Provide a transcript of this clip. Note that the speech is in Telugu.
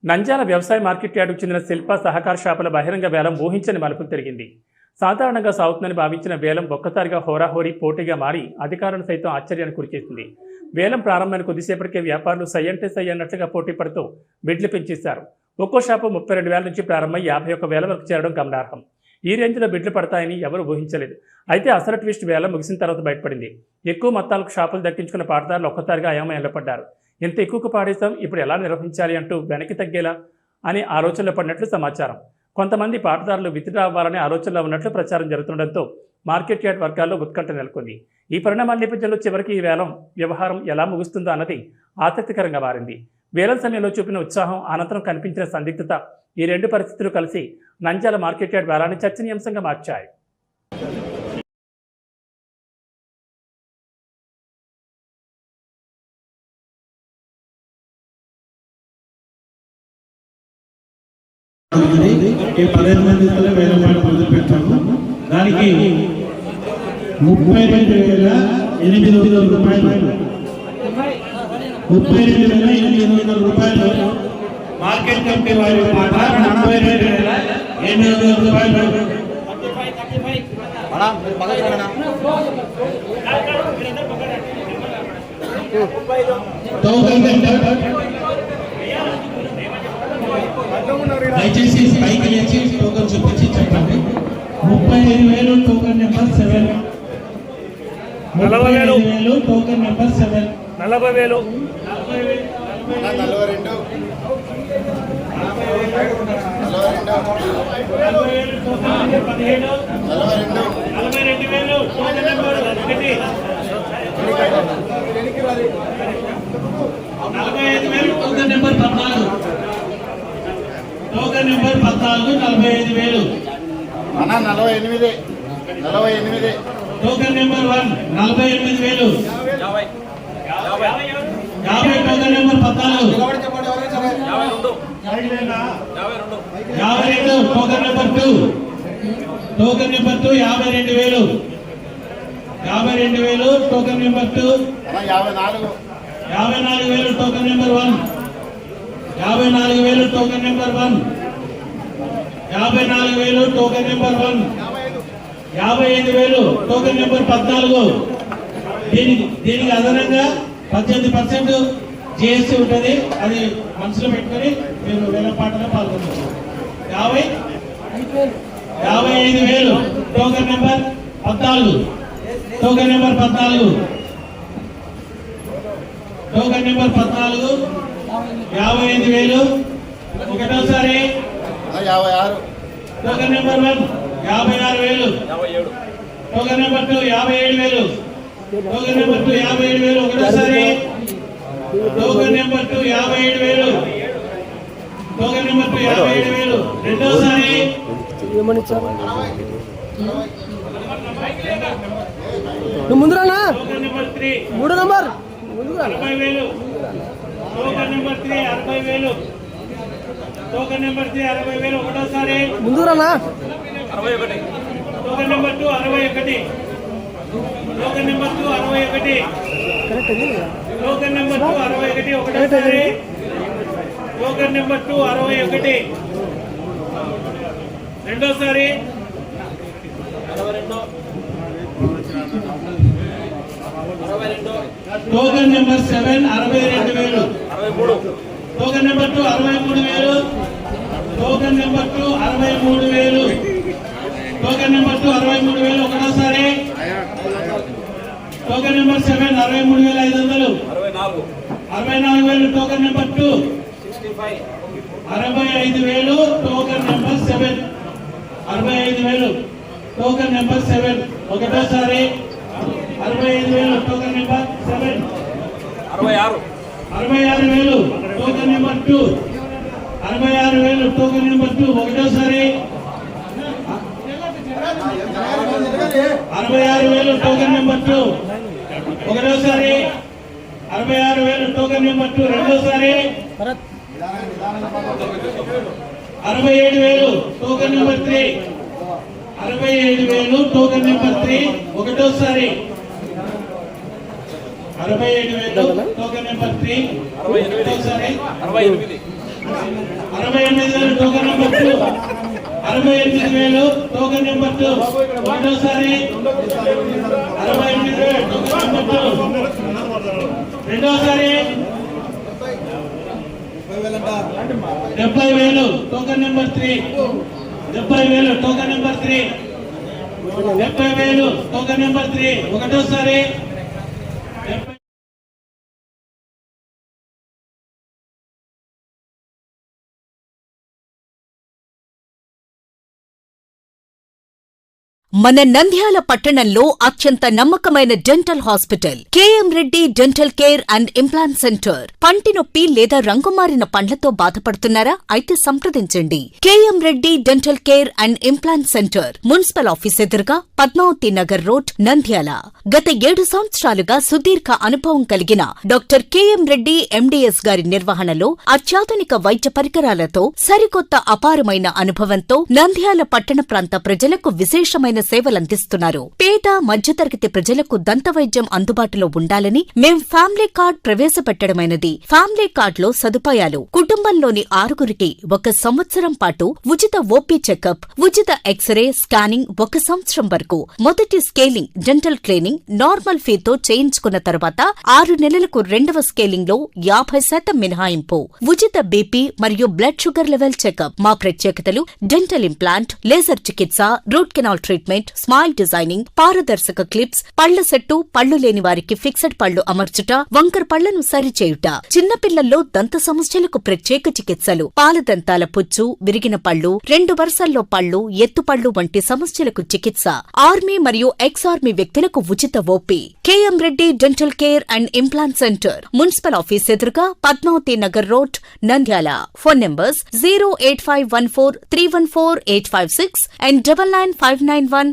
నంద్యాల వ్యవసాయ మార్కెట్ యార్డుకు చెందిన శిల్ప సహకార షాపుల బహిరంగ వేలం ఊహించని మలుపులు తిరిగింది. సాధారణంగా సాగుతుందని భావించిన వేలం ఒక్కసారిగా హోరాహోరీ పోటీగా మారి అధికారులు సైతం ఆశ్చర్యానికి గురిచేసింది. వేలం ప్రారంభమైన కొద్దిసేపటికే వ్యాపారులు సై అంటే సై అన్నట్లుగా పోటీ పడుతూ బిడ్లు పెంచేశారు. ఒక్కో షాపు 32,000 నుంచి ప్రారంభమై 51,000 వరకు చేరడం గమనార్హం. ఈ రేంజ్లో బిడ్లు పడతాయని ఎవరూ ఊహించలేదు. అయితే అసలు ట్విస్ట్ వేలం ముగిసిన తర్వాత బయటపడింది. ఎక్కువ మొత్తాలకు షాపులు దక్కించుకున్న పాటదారులు ఒక్కసారిగా అయోమయంలో పడ్డారు. ఎంత ఎక్కువకు పాడేస్తాం, ఇప్పుడు ఎలా నిర్వహించాలి అంటూ వెనక్కి తగ్గేలా అని ఆలోచనలో పడినట్లు సమాచారం. కొంతమంది పాటదారులు విత్డ్రా అవ్వాలనే ఆలోచనలో ఉన్నట్లు ప్రచారం జరుగుతుండటంతో మార్కెట్ యార్డ్ వర్గాల్లో ఉత్కంఠ నెలకొంది. ఈ పరిణామాల నేపథ్యంలో చివరికి ఈ వేలం వ్యవహారం ఎలా ముగుస్తుందో అన్నది ఆసక్తికరంగా మారింది. వేలం సమయంలో చూపిన ఉత్సాహం, అనంతరం కనిపించిన సందిగ్ధత, ఈ రెండు పరిస్థితులు కలిసి నంద్యాల మార్కెట్ యార్డ్ వేలాన్ని చర్చనీయాంశంగా మార్చాయి. వేలపాటు మొదలు పెట్టాము. దానికి 32,800 రూపాయలు, 32,800 రూపాయలు మార్కెట్ కమిటీ వారి మాట. 42,800 రూపాయలు దయచేసి పైకి లేచి టోకన్ చూపించి చెప్పండి. 35,000 token number 7, 40,000 token number 7, 40,000, 45,000 token number 14, token number 14 45,000 అన్న 48 token number 1 48,000 50 token number 14 52 token number 2 token number 2 52,000 token number 2 54,000 token number 1 54,000 token number 1 54,000 token number 1 55,000 token number 14. దీనికి అదనంగా 18% జిఎస్టీ ఉంటుంది. అది మనసులో పెట్టుకొని మీరు వేలపాటలో పాల్గొన్నారు. 55,000 token number 14, token number 14, token number 14 55,000. ఒకటోసారి 56 token number 1 56,000, token number 2 57,000, token number 2 57,000. ఒకటోసారి టోకన్ నెంబర్ 2 57,000, టోకన్ నెంబర్ 2 57,000. రెండోసారి ముందురానా token number 3 3 number 60,000, token number 3 60,000, token number 3 60,000. ఒకటోసారి ముందురానా 61, token number 2 61, token number 2 61, token number 2 61. ఒకటోసారి టోకన్ నెంబర్ 2 61. రెండోసారి token number 7 62,000, token number 2 63,000, token number 2 63,000, token number 2 63,000. ఒకటోసారి token number 7 63,500, 64,000, token number 2 65,000, token number 7 65,000, token number 7. ఒకటోసారి 65,000, token number 7 66,000, token number 2 66,000, token number 2. ఒకటోసారి 66,000, టోకన్ నెంబర్ 2. ఒకటోసారి 66,000, టోకన్ నెంబర్ 2. రెండోసారి 67,000, టోకన్ నెంబర్ 3 67,000, టోకన్ నెంబర్ 3. ఒకటోసారి 67,000, టోకన్ నెంబర్ 3. ఒకటోసారి 68,000, 68,000 టోకెన్ నెంబర్ 2 68,000 టోకెన్ నెంబర్ 2 ఒకటోసారి 68,000 టోకెన్ నెంబర్ 2 రెండోసారి 70,000 token number 3 70,000 token number 3 70,000 token number 3 ఒకటోసారి 70,000 మన నంద్యాల పట్టణంలో అత్యంత నమ్మకమైన dental hospital KM Reddy dental care and implant centre. పంటి నొప్పి లేదా రంగుమారిన పండ్లతో బాధపడుతున్నారా? అయితే సంప్రదించండి. KM Reddy dental care and implant centre, municipal office ఎదురుగా, పద్మావతి నగర్ రోడ్, నంద్యాల. గత 7 సంవత్సరాలుగా సుదీర్ఘ అనుభవం కలిగిన డాక్టర్ కేఎం రెడ్డి ఎండీఎస్ గారి నిర్వహణలో అత్యాధునిక వైద్య పరికరాలతో సరికొత్త అపారమైన అనుభవంతో నంద్యాల పట్టణ ప్రాంత ప్రజలకు విశేషమైన సేవలందిస్తున్నారు. పేద మధ్యతరగతి ప్రజలకు దంతవైద్యం అందుబాటులో ఉండాలని మేం ఫ్యామిలీ కార్డ్ ప్రవేశపెట్టడమైనది. ఫ్యామిలీ కార్డ్ లో సదుపాయాలు: కుటుంబంలోని 6గురికి 1 సంవత్సరం పాటు ఉచిత ఓపీ చెకప్, ఉచిత ఎక్స్రే స్కానింగ్ 1 సంవత్సరం వరకు, మొదటి స్కేలింగ్ డెంటల్ క్లీనింగ్ నార్మల్ ఫీతో చేయించుకున్న తర్వాత 6 నెలలకు 2వ స్కేలింగ్ లో 50% మినహాయింపు, ఉచిత బీపీ మరియు బ్లడ్ షుగర్ లెవెల్ చెకప్. మా ప్రత్యేకతలు: డెంటల్ ఇంప్లాంట్, లేజర్ చికిత్స, root canal treatment, smile designing, పారదర్శక క్లిప్స్, పళ్ల సెట్టు, పళ్లు లేని వారికి ఫిక్సెడ్ పళ్లు అమర్చుట, వంకర పళ్లను సరిచేయుట, చిన్నపిల్లల్లో దంత సమస్యలకు ప్రత్యేక చికిత్సలు, పాలదంతాల పుచ్చు, విరిగిన పళ్లు, 2 వరుసల్లో పళ్లు, ఎత్తుపళ్లు వంటి సమస్యలకు చికిత్స, ఆర్మీ మరియు ఎక్స్ ఆర్మీ వ్యక్తులకు ఉచిత OP. KM Reddy dental care and implant centre, municipal office ఎదురుగా, Padmavathi Nagar road, Nandyal. Phone numbers 08514314856 and 9959153005.